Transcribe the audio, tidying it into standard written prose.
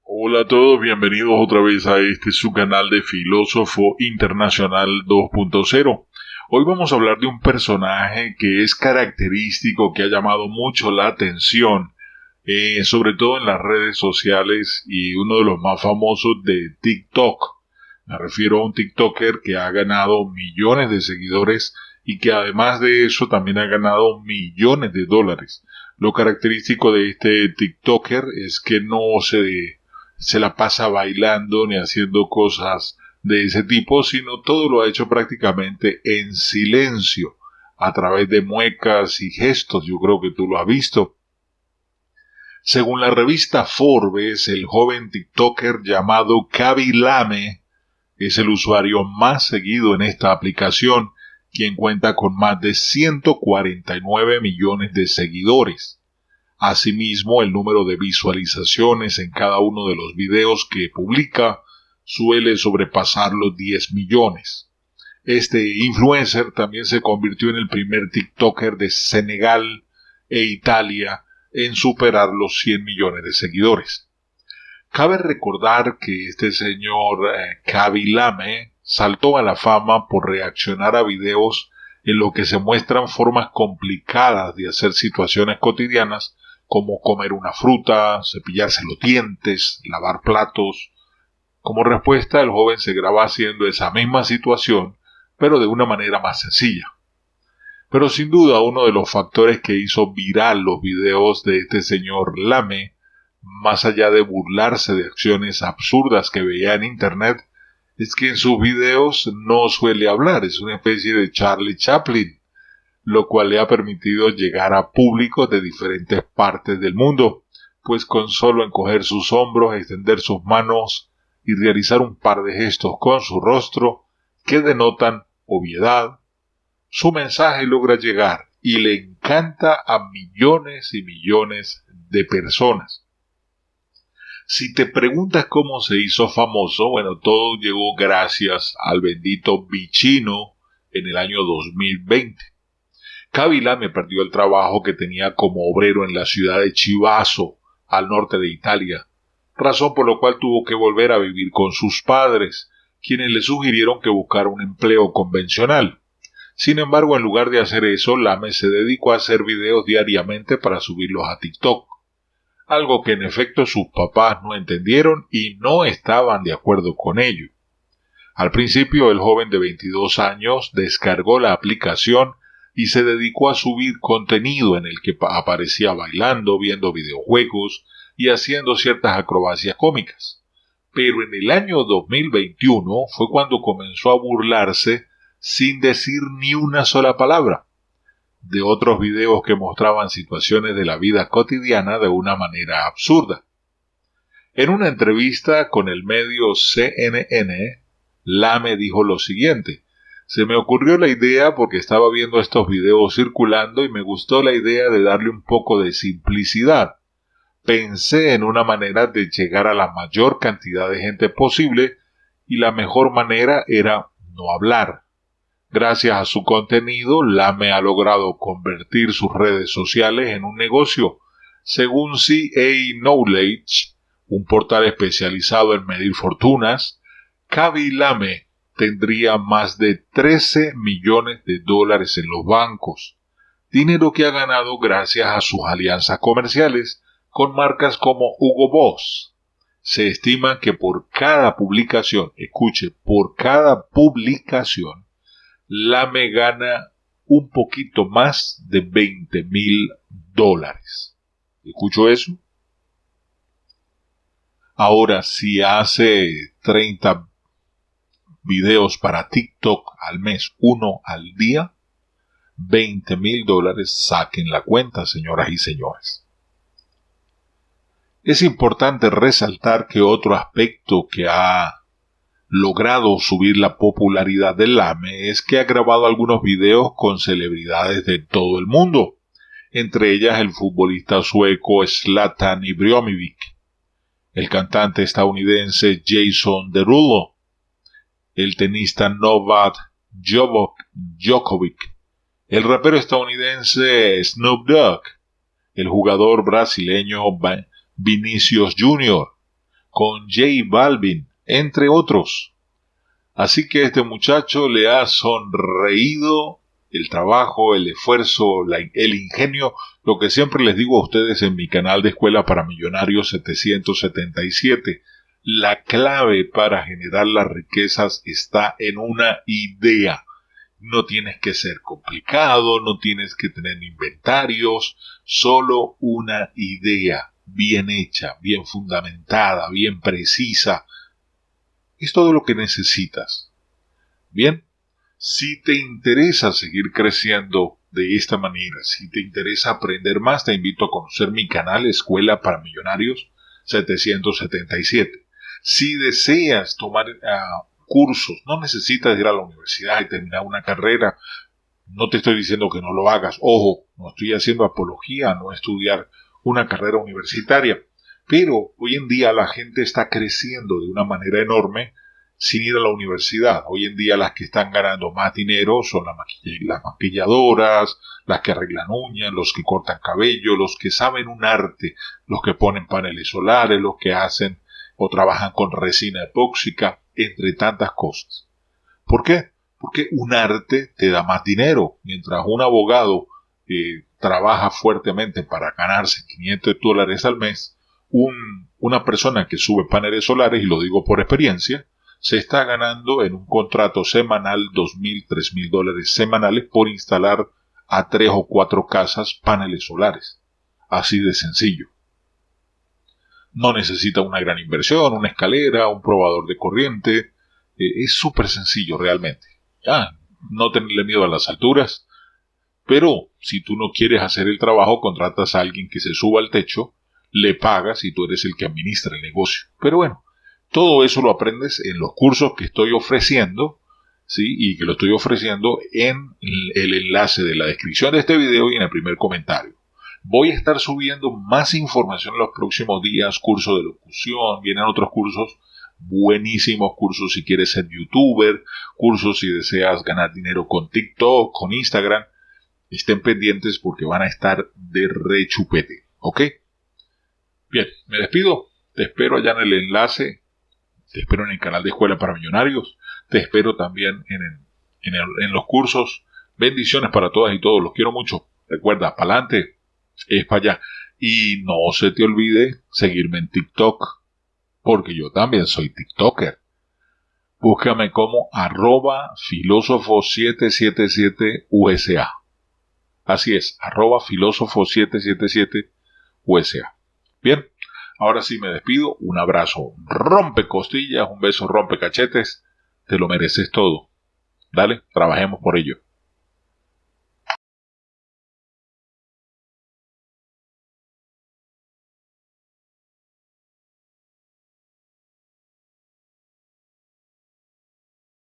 Hola a todos, bienvenidos otra vez a su canal de Filósofo Internacional 2.0. Hoy vamos a hablar de un personaje que es característico, que ha llamado mucho la atención, sobre todo en las redes sociales y uno de los más famosos de TikTok. Me refiero a un TikToker que ha ganado millones de seguidores y que además de eso también ha ganado millones de dólares. Lo característico de este TikToker es que no se la pasa bailando ni haciendo cosas de ese tipo, sino todo lo ha hecho prácticamente en silencio, a través de muecas y gestos. Yo creo que tú lo has visto. Según la revista Forbes, el joven TikToker llamado Khaby Lame es el usuario más seguido en esta aplicación, quien cuenta con más de 149 millones de seguidores. Asimismo, el número de visualizaciones en cada uno de los videos que publica suele sobrepasar los 10 millones. Este influencer también se convirtió en el primer TikToker de Senegal e Italia en superar los 100 millones de seguidores. Cabe recordar que este señor Khaby Lame saltó a la fama por reaccionar a videos en los que se muestran formas complicadas de hacer situaciones cotidianas, como comer una fruta, cepillarse los dientes, lavar platos. Como respuesta, el joven se graba haciendo esa misma situación, pero de una manera más sencilla. Pero sin duda uno de los factores que hizo viral los videos de este señor Lame, más allá de burlarse de acciones absurdas que veía en internet, es que en sus videos no suele hablar, es una especie de Charlie Chaplin, lo cual le ha permitido llegar a públicos de diferentes partes del mundo, pues con solo encoger sus hombros, extender sus manos y realizar un par de gestos con su rostro que denotan obviedad, su mensaje logra llegar y le encanta a millones y millones de personas. Si te preguntas cómo se hizo famoso, bueno, todo llegó gracias al bendito bichino en el año 2020. Khaby Lame perdió el trabajo que tenía como obrero en la ciudad de Chivasso, al norte de Italia, razón por la cual tuvo que volver a vivir con sus padres, quienes le sugirieron que buscara un empleo convencional. Sin embargo, en lugar de hacer eso, Lame se dedicó a hacer videos diariamente para subirlos a TikTok, algo que en efecto sus papás no entendieron y no estaban de acuerdo con ello. Al principio, el joven de 22 años descargó la aplicación y se dedicó a subir contenido en el que aparecía bailando, viendo videojuegos y haciendo ciertas acrobacias cómicas. Pero en el año 2021 fue cuando comenzó a burlarse, sin decir ni una sola palabra, de otros videos que mostraban situaciones de la vida cotidiana de una manera absurda. En una entrevista con el medio CNN, Lame dijo lo siguiente: se me ocurrió la idea porque estaba viendo estos videos circulando y me gustó la idea de darle un poco de simplicidad. Pensé en una manera de llegar a la mayor cantidad de gente posible y la mejor manera era no hablar. Gracias a su contenido, Lame ha logrado convertir sus redes sociales en un negocio. Según CA Knowledge, un portal especializado en medir fortunas, Khaby Lame tendría más de 13 millones de dólares en los bancos, dinero que ha ganado gracias a sus alianzas comerciales con marcas como Hugo Boss. Se estima que por cada publicación, por cada publicación, Lame gana un poquito más de $20,000. ¿Escucho eso? Ahora, si hace 30 videos para TikTok al mes, uno al día, $20,000, saquen la cuenta, señoras y señores. Es importante resaltar que otro aspecto que ha logrado subir la popularidad de Lame es que ha grabado algunos videos con celebridades de todo el mundo, entre ellas el futbolista sueco Zlatan Ibrahimovic, el cantante estadounidense Jason Derulo, el tenista Novak Djokovic, el rapero estadounidense Snoop Dogg, el jugador brasileño Vinicius Jr., con J Balvin, entre otros. Así que a este muchacho le ha sonreído el trabajo, el esfuerzo, el ingenio, lo que siempre les digo a ustedes en mi canal de Escuela para Millonarios 777. La clave para generar las riquezas está en una idea. No tienes que ser complicado, no tienes que tener inventarios, solo una idea bien hecha, bien fundamentada, bien precisa. Es todo lo que necesitas. Bien, si te interesa seguir creciendo de esta manera, si te interesa aprender más, te invito a conocer mi canal Escuela para Millonarios 777. Si deseas tomar cursos, no necesitas ir a la universidad y terminar una carrera. No te estoy diciendo que no lo hagas. Ojo, no estoy haciendo apología a no estudiar una carrera universitaria. Pero hoy en día la gente está creciendo de una manera enorme sin ir a la universidad. Hoy en día las que están ganando más dinero son las maquilladoras, las que arreglan uñas, los que cortan cabello, los que saben un arte, los que ponen paneles solares, los que hacen o trabajan con resina epóxica, entre tantas cosas. ¿Por qué? Porque un arte te da más dinero. Mientras un abogado trabaja fuertemente para ganarse $500 al mes, una persona que sube paneles solares, y lo digo por experiencia, se está ganando en un contrato semanal $2,000, $3,000 semanales por instalar a 3 o 4 casas paneles solares. Así de sencillo. No necesita una gran inversión, una escalera, un probador de corriente. Es súper sencillo realmente. No tenerle miedo a las alturas. Pero si tú no quieres hacer el trabajo, contratas a alguien que se suba al techo, le pagas y tú eres el que administra el negocio. Pero bueno, todo eso lo aprendes en los cursos que estoy ofreciendo, ¿sí? Y que lo estoy ofreciendo en el enlace de la descripción de este video y en el primer comentario. Voy a estar subiendo más información en los próximos días, cursos de locución, vienen otros cursos, buenísimos cursos si quieres ser youtuber, cursos si deseas ganar dinero con TikTok, con Instagram. Estén pendientes porque van a estar de rechupete, ¿ok? Bien, me despido, te espero allá en el enlace, te espero en el canal de Escuela para Millonarios, te espero también en los cursos. Bendiciones para todas y todos, los quiero mucho. Recuerda, pa'lante, es para allá. Y no se te olvide seguirme en TikTok, porque yo también soy TikToker. Búscame como @filósofo777USA. Así es, @filósofo777USA. Bien, ahora sí me despido. Un abrazo rompe costillas, un beso rompe cachetes. Te lo mereces todo. Dale, trabajemos por ello.